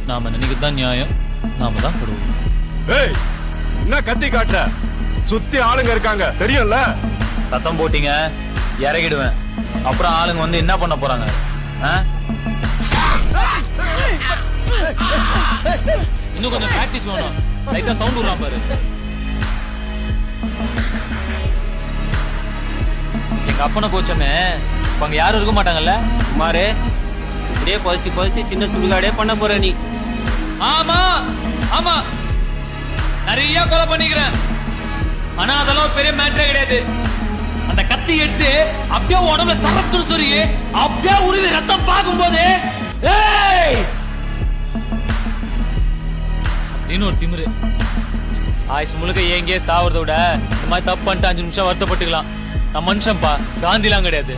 நாம நினைக்கத்தான் நியாயம், நாம தான் கடவுள். ஏய், என்ன கத்தி காட்டுற? சுத்தி ஆளுங்க இருக்காங்க தெரியும்ல. சத்தம் போட்டீங்க இறங்கிடுவேன். அப்புறம் ஆளுங்க வந்து என்ன பண்ண போறாங்க? இன்னும் கொஞ்சம் பிராக்டிஸ் வேணும். லைட்டா சவுண்ட் விடுறான் பாரு. எங்க அப்பனை போச்சமே அங்க யாரும் இருக்க மாட்டாங்கல்ல? குமாரு, இப்படியே புதைச்சு சின்ன சுடுகாடே பண்ண போற நீ. ஆமா ஆமா, நிறைய கொலை பண்ணிக்கிறேன். ஆனா அதெல்லாம் ஒரு பெரிய மேட்டரே கிடையாது. அந்த கத்தி எடுத்து அப்படியே உடம்புல சரக்குன்னு சொல்லி அப்படியே உருவி ரத்தம் பார்க்கும் போது இன்னொரு திமிரு. ஆயுசு முழுக்க எங்கேயே சாவறத விட இந்த மாதிரி தப்பு பண்ணிட்டு 5 நிமிஷம் வருத்தப்பட்டுக்கலாம். நான் மனுஷன்ப்பா, காந்திலாம் கிடையாது.